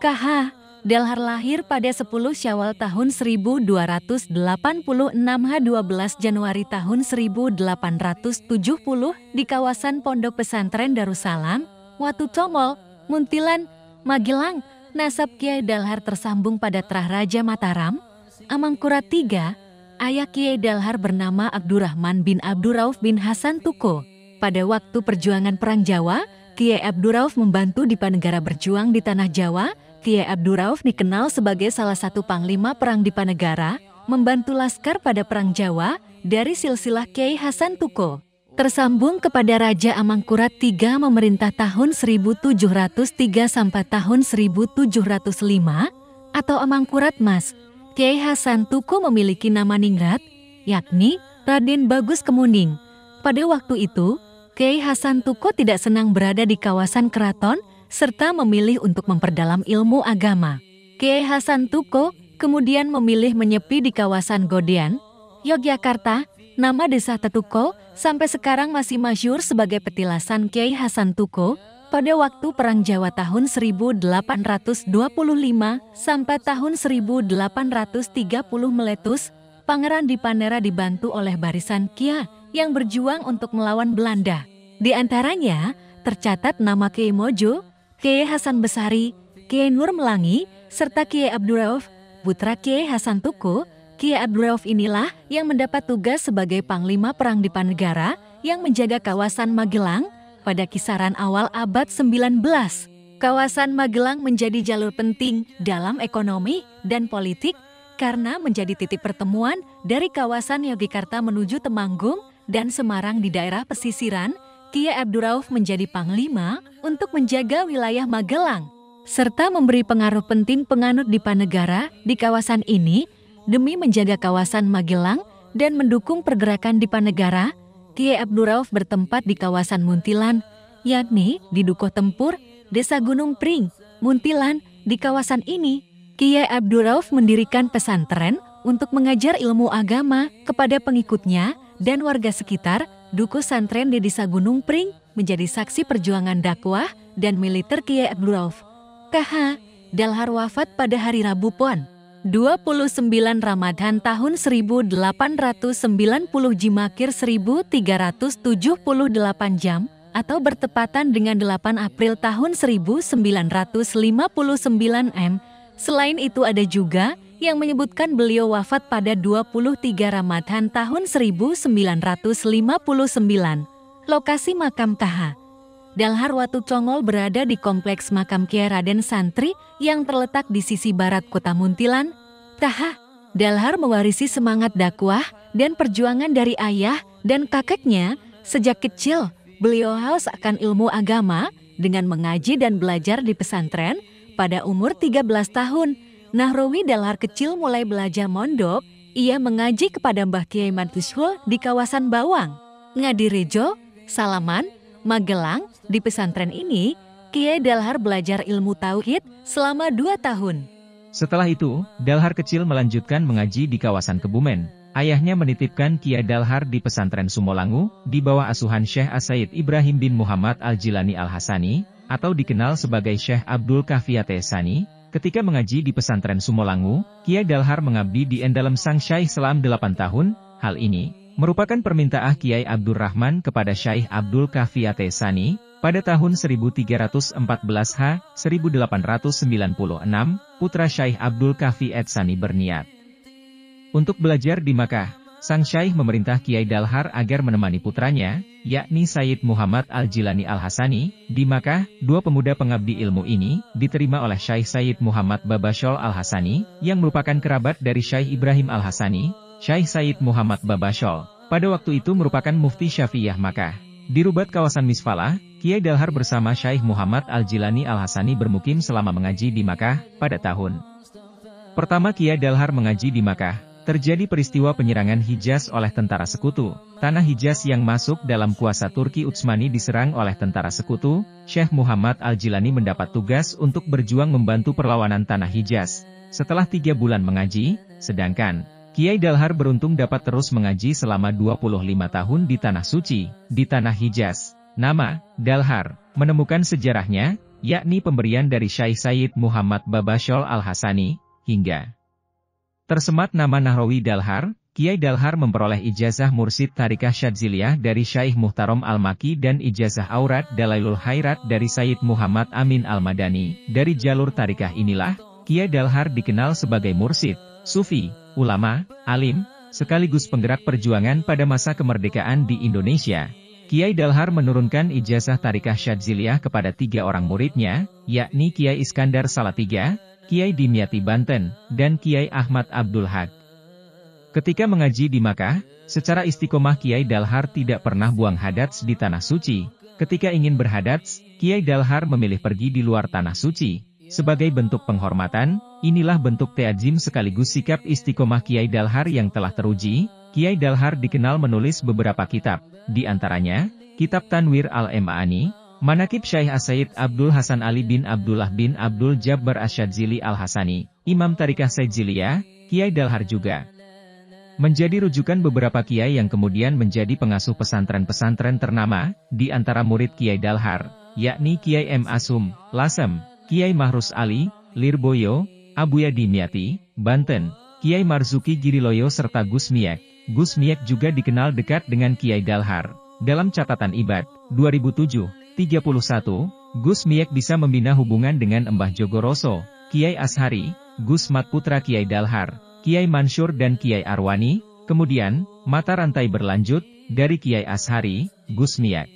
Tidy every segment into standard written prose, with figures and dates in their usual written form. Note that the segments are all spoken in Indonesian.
KH. Dalhar lahir pada 10 Syawal tahun 1286 H 12 Januari tahun 1870 di kawasan Pondok Pesantren Darussalam, Watu Congol, Muntilan, Magelang. Nasab Kiai Dalhar tersambung pada Trah Raja Mataram, Amangkurat III. Ayah Kiai Dalhar bernama Abdurrahman bin Abdurrauf bin Hasan Tuko. Pada waktu perjuangan Perang Jawa, Kiai Abdurrauf membantu Dipanegara berjuang di Tanah Jawa. Kiai Abdurrauf dikenal sebagai salah satu panglima perang Dipanegara, membantu laskar pada Perang Jawa dari silsilah Kiai Hasan Tuko. Tersambung kepada Raja Amangkurat III memerintah tahun 1703 sampai tahun 1705 atau Amangkurat Mas. Kiai Hasan Tuko memiliki nama ningrat, yakni Raden Bagus Kemuning. Pada waktu itu, Kiai Hasan Tuko tidak senang berada di kawasan keraton serta memilih untuk memperdalam ilmu agama. Kiai Hasan Tuko kemudian memilih menyepi di kawasan Godean, Yogyakarta. Nama desa Tetuko sampai sekarang masih masyhur sebagai petilasan Kiai Hasan Tuko. Pada waktu Perang Jawa tahun 1825 sampai tahun 1830 meletus, Pangeran Dipanera dibantu oleh barisan Kia yang berjuang untuk melawan Belanda. Di antaranya tercatat nama Kiai Mojo, Kiai Hasan Besari, Kiai Nur Melangi, serta Kiai Abdurrauf, putra Kiai Hasan Tuko. Kiai Abdurrauf inilah yang mendapat tugas sebagai Panglima Perang Dipanegara yang menjaga kawasan Magelang pada kisaran awal abad 19. Kawasan Magelang menjadi jalur penting dalam ekonomi dan politik karena menjadi titik pertemuan dari kawasan Yogyakarta menuju Temanggung dan Semarang di daerah pesisiran. Kiai Abdurrauf menjadi panglima untuk menjaga wilayah Magelang serta memberi pengaruh penting penganut Dipanegara di kawasan ini. Demi menjaga kawasan Magelang dan mendukung pergerakan Dipanegara, Kiai Abdurrauf bertempat di kawasan Muntilan, yakni di Dukuh Tempur, Desa Gunung Pring, Muntilan. Di kawasan ini, Kiai Abdurrauf mendirikan pesantren untuk mengajar ilmu agama kepada pengikutnya dan warga sekitar. Dukuh Santren di Desa Gunung Pring menjadi saksi perjuangan dakwah dan militer Kiai Abdurrauf. KH. Dalhar wafat pada hari Rabu Pon 29 Ramadhan tahun 1890 Jimakir 1378 jam atau bertepatan dengan 8 April tahun 1959 M. Selain itu ada juga yang menyebutkan beliau wafat pada 23 Ramadhan tahun 1959. Lokasi makam KH. Dalhar Watu Congol berada di kompleks makam Kiai Raden Santri yang terletak di sisi barat kota Muntilan. KH. Dalhar mewarisi semangat dakwah dan perjuangan dari ayah dan kakeknya. Sejak kecil, beliau haus akan ilmu agama dengan mengaji dan belajar di pesantren. Pada umur 13 tahun, Nahrawi Dalhar kecil mulai belajar mondok. Ia mengaji kepada Mbah Kiai Mantushul di kawasan Bawang, Ngadirejo, Salaman, Magelang. Di pesantren ini, Kiai Dalhar belajar ilmu tauhid selama 2 tahun. Setelah itu, Dalhar kecil melanjutkan mengaji di kawasan Kebumen. Ayahnya menitipkan Kiai Dalhar di pesantren Sumolangu, di bawah asuhan Syekh As-Sayyid Ibrahim bin Muhammad Al-Jilani Al-Hasani, atau dikenal sebagai Syekh Abdul Kafiyate Sani. Ketika mengaji di pesantren Sumolangu, Kiai Dalhar mengabdi di Endalem Sang Syekh selama 8 tahun. Hal ini merupakan permintaan Kiai Abdurrahman kepada Syekh Abdul Kafiyate Sani. Pada tahun 1314 H. 1896, putra Syekh Abdul Kafi Etsani berniat untuk belajar di Makkah. Sang Syekh memerintah Kiai Dalhar agar menemani putranya, yakni Sayyid Muhammad Al-Jilani Al-Hasani, di Makkah. 2 pemuda pengabdi ilmu ini diterima oleh Syekh Sayyid Muhammad Babashol Al-Hasani, yang merupakan kerabat dari Syekh Ibrahim Al-Hasani. Syekh Sayyid Muhammad Babashol pada waktu itu merupakan mufti Syafi'iyah Makkah. Di Rubat kawasan Misfalah, Kiai Dalhar bersama Syekh Muhammad Al-Jilani Al-Hasani bermukim selama mengaji di Makkah. Pada tahun pertama Kiai Dalhar mengaji di Makkah, terjadi peristiwa penyerangan Hijaz oleh tentara sekutu. Tanah Hijaz yang masuk dalam kuasa Turki Utsmani diserang oleh tentara sekutu. Syekh Muhammad Al-Jilani mendapat tugas untuk berjuang membantu perlawanan tanah Hijaz. Setelah 3 bulan mengaji, sedangkan Kiai Dalhar beruntung dapat terus mengaji selama 25 tahun di Tanah Suci, di Tanah Hijaz. Nama Dalhar menemukan sejarahnya. yakni pemberian dari Syekh Sayyid Muhammad Babashol Al-Hasani, hingga tersemat nama Nahrawi Dalhar. Kiai Dalhar memperoleh ijazah mursyid Tariqah Syadziliyah dari Syekh Muhtarom Al-Maki dan ijazah aurat Dalailul Khairat dari Sayyid Muhammad Amin Al-Madani. Dari jalur Tariqah inilah, Kiai Dalhar dikenal sebagai mursyid, sufi, ulama, alim, sekaligus penggerak perjuangan pada masa kemerdekaan di Indonesia. Kiai Dalhar menurunkan ijazah Tariqah Syadziliyah kepada 3 orang muridnya, yakni Kiai Iskandar Salatiga, Kiai Dimyati Banten, dan Kiai Ahmad Abdul Haq. Ketika mengaji di Makkah, secara istiqomah Kiai Dalhar tidak pernah buang hadats di Tanah Suci. Ketika ingin berhadats, Kiai Dalhar memilih pergi di luar Tanah Suci. Sebagai bentuk penghormatan, inilah bentuk ta'zim sekaligus sikap istiqomah Kiai Dalhar yang telah teruji. Kiai Dalhar dikenal menulis beberapa kitab, di antaranya, Kitab Tanwir Al-Ma'ani, Manaqib Syekh As-Sayyid Abdul Hasan Ali bin Abdullah bin Abdul Jabbar Asyadzili Al-Hasani, Imam Tariqah Syadziliyah. Kiai Dalhar juga menjadi rujukan beberapa kiai yang kemudian menjadi pengasuh pesantren-pesantren ternama, di antara murid Kiai Dalhar, yakni Kiai M. Asum, Lasem, Kiai Mahrus Ali, Lirboyo, Abuya Dimyati, Banten, Kiai Marzuki Giriloyo serta Gus Miek. Gus Miek juga dikenal dekat dengan Kiai Dalhar. Dalam catatan IBAD, 2007, 31, Gus Miek bisa membina hubungan dengan Mbah Jogoroso, Kiai Ashari, Gus Mat Putra Kiai Dalhar, Kiai Mansur dan Kiai Arwani. Kemudian, mata rantai berlanjut, dari Kiai Ashari, Gus Miek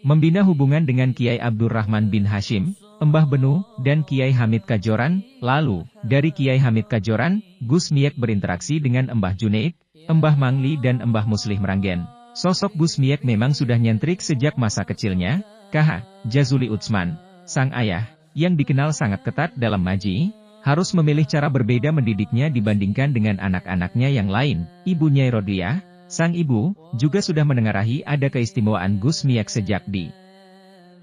membina hubungan dengan Kiai Abdurrahman bin Hashim, Mbah Benu, dan Kiai Hamid Kajoran. Lalu, dari Kiai Hamid Kajoran, Gus Miek berinteraksi dengan Mbah Junaid, Mbah Mangli dan Mbah Muslih Meranggen. Sosok Gus Miek memang sudah nyentrik sejak masa kecilnya. KH Jazuli Utsman, sang ayah, yang dikenal sangat ketat dalam ngaji, harus memilih cara berbeda mendidiknya dibandingkan dengan anak-anaknya yang lain. Ibu Nyai Rodiyah, sang ibu, juga sudah menengarai ada keistimewaan Gus Miek sejak di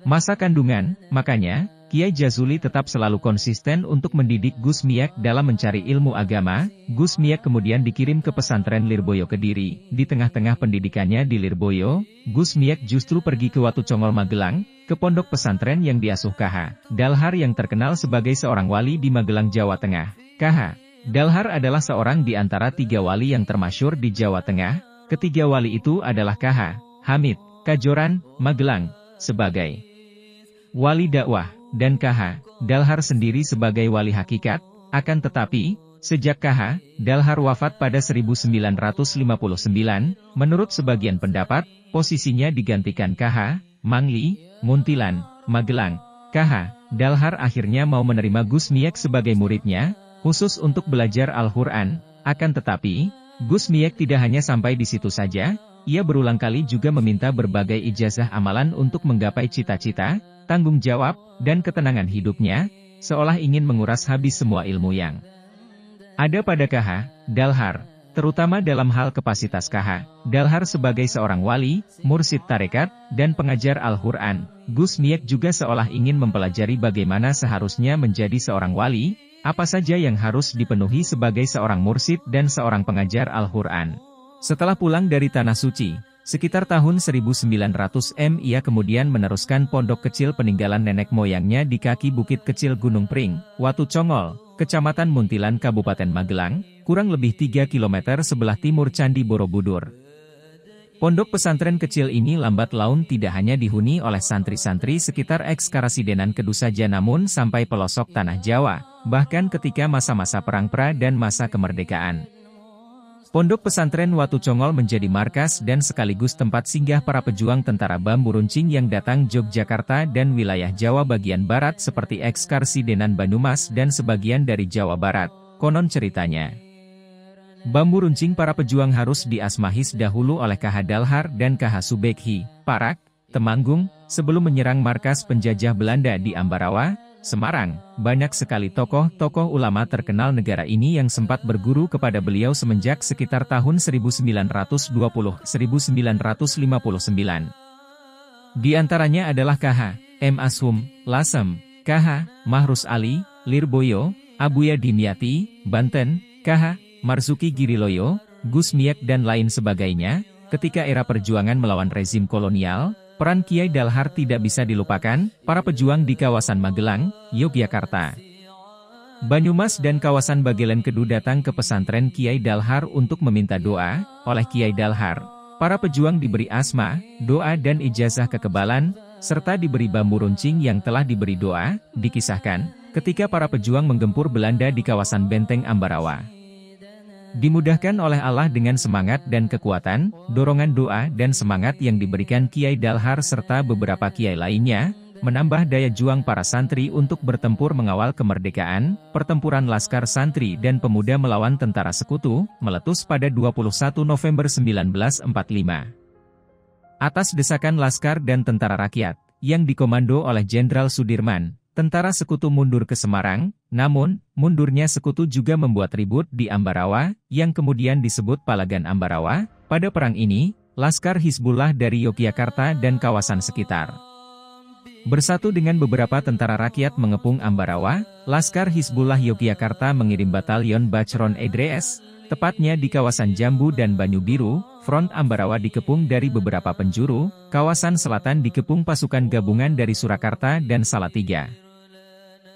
masa kandungan. Makanya, Kiai Jazuli tetap selalu konsisten untuk mendidik Gus Miek dalam mencari ilmu agama. Gus Miek kemudian dikirim ke pesantren Lirboyo Kediri. Di tengah-tengah pendidikannya di Lirboyo, Gus Miek justru pergi ke Watu Congol Magelang, ke pondok pesantren yang diasuh KH Dalhar yang terkenal sebagai seorang wali di Magelang, Jawa Tengah. KH Dalhar adalah seorang di antara 3 wali yang termasyhur di Jawa Tengah. Ketiga wali itu adalah KH Hamid Kajoran, Magelang, sebagai wali dakwah, dan KH Dalhar sendiri sebagai wali hakikat. Akan tetapi, sejak KH Dalhar wafat pada 1959, menurut sebagian pendapat, posisinya digantikan KH Mangli Muntilan, Magelang. KH Dalhar akhirnya mau menerima Gus Miek sebagai muridnya, khusus untuk belajar Al-Quran. Akan tetapi, Gus Miek tidak hanya sampai di situ saja, ia berulang kali juga meminta berbagai ijazah amalan untuk menggapai cita-cita, tanggung jawab, dan ketenangan hidupnya, seolah ingin menguras habis semua ilmu yang ada pada KH Dalhar, terutama dalam hal kapasitas KH Dalhar sebagai seorang wali, mursyid tarekat, dan pengajar Al-Quran. Gus Miek juga seolah ingin mempelajari bagaimana seharusnya menjadi seorang wali, apa saja yang harus dipenuhi sebagai seorang mursyid dan seorang pengajar Al-Quran. Setelah pulang dari Tanah Suci, sekitar tahun 1900 ia kemudian meneruskan pondok kecil peninggalan nenek moyangnya di kaki Bukit Kecil Gunung Pring, Watu Congol, Kecamatan Muntilan, Kabupaten Magelang, kurang lebih 3 km sebelah timur Candi Borobudur. Pondok pesantren kecil ini lambat laun tidak hanya dihuni oleh santri-santri sekitar eks-Karasidenan Kedus saja, namun sampai pelosok tanah Jawa, bahkan ketika masa-masa perang pra dan masa kemerdekaan. Pondok pesantren Watu Congol menjadi markas dan sekaligus tempat singgah para pejuang tentara bambu runcing yang datang Yogyakarta dan wilayah Jawa bagian barat seperti eks-Karsidenan Banyumas dan sebagian dari Jawa Barat. Konon ceritanya, bambu runcing para pejuang harus diasmahis dahulu oleh KH Dalhar dan KH Subekhi, Parak, Temanggung, sebelum menyerang markas penjajah Belanda di Ambarawa, Semarang. Banyak sekali tokoh-tokoh ulama terkenal negara ini yang sempat berguru kepada beliau semenjak sekitar tahun 1920-1959. Di antaranya adalah KH M. Asum, Lasem, KH Mahrus Ali, Lirboyo, Abuya Dimyati, Banten, KH Marzuki Giriloyo, Gus Miek dan lain sebagainya. Ketika era perjuangan melawan rezim kolonial, Peran Kiai Dalhar tidak bisa dilupakan, para pejuang di kawasan Magelang, Yogyakarta, Banyumas dan kawasan Bagelen Kedu datang ke pesantren Kiai Dalhar untuk meminta doa. Oleh Kiai Dalhar, para pejuang diberi asma, doa dan ijazah kekebalan, serta diberi bambu runcing yang telah diberi doa. Dikisahkan, ketika para pejuang menggempur Belanda di kawasan Benteng Ambarawa, dimudahkan oleh Allah dengan semangat dan kekuatan, dorongan doa dan semangat yang diberikan Kiai Dalhar serta beberapa kiai lainnya, menambah daya juang para santri untuk bertempur mengawal kemerdekaan. Pertempuran Laskar Santri dan Pemuda melawan tentara sekutu, meletus pada 21 November 1945. Atas desakan Laskar dan Tentara Rakyat, yang dikomando oleh Jenderal Sudirman, tentara sekutu mundur ke Semarang. Namun, mundurnya sekutu juga membuat ribut di Ambarawa, yang kemudian disebut Palagan Ambarawa. Pada perang ini, Laskar Hizbullah dari Yogyakarta dan kawasan sekitar bersatu dengan beberapa tentara rakyat mengepung Ambarawa. Laskar Hizbullah Yogyakarta mengirim batalion Bachron Edres, tepatnya di kawasan Jambu dan Banyu Biru. Front Ambarawa dikepung dari beberapa penjuru, kawasan selatan dikepung pasukan gabungan dari Surakarta dan Salatiga.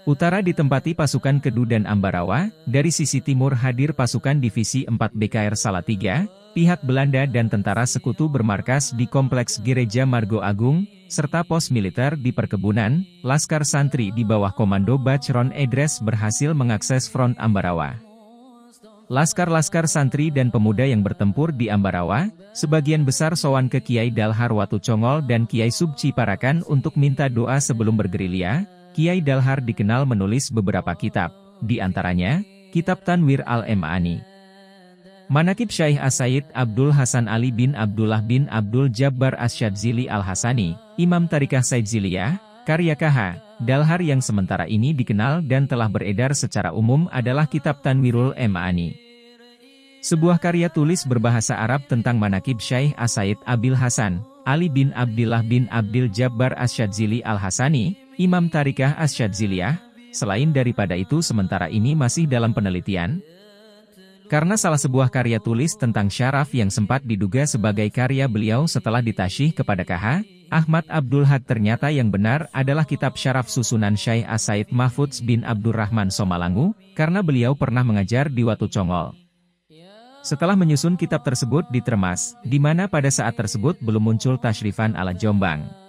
Utara ditempati pasukan Kedu dan Ambarawa, dari sisi timur hadir pasukan Divisi 4 BKR Salatiga, pihak Belanda dan tentara sekutu bermarkas di Kompleks Gereja Margo Agung, serta pos militer di perkebunan. Laskar Santri di bawah komando Bachron Edres berhasil mengakses front Ambarawa. Laskar-laskar santri dan pemuda yang bertempur di Ambarawa, sebagian besar sowan ke Kiai Dalhar Watu Congol dan Kiai Subci Parakan untuk minta doa sebelum bergerilya. Kiai Dalhar dikenal menulis beberapa kitab, di antaranya, Kitab Tanwir al-Em'ani, Manaqib Syekh As-Sayyid Abdul Hasan Ali bin Abdullah bin Abdul Jabbar Asyadzili Al-Hasani, Imam Tarikah Saidziliyah, karya KH Dalhar yang sementara ini dikenal dan telah beredar secara umum adalah Kitab Tanwirul Em'ani, sebuah karya tulis berbahasa Arab tentang Manaqib Syekh As-Sayyid Abil Hasan Ali bin Abdillah bin Abdil Jabbar Asyadzili Al-Hasani, Imam Tarikah Asyadziliyah. Selain daripada itu sementara ini masih dalam penelitian, karena salah sebuah karya tulis tentang syaraf yang sempat diduga sebagai karya beliau setelah ditasyih kepada KH Ahmad Abdul Had ternyata yang benar adalah kitab syaraf susunan Syekh As-Said Mahfudz bin Abdurrahman Somalangu, karena beliau pernah mengajar di Watu Congol. Setelah menyusun kitab tersebut di Termas, di mana pada saat tersebut belum muncul tasyrifan ala Jombang.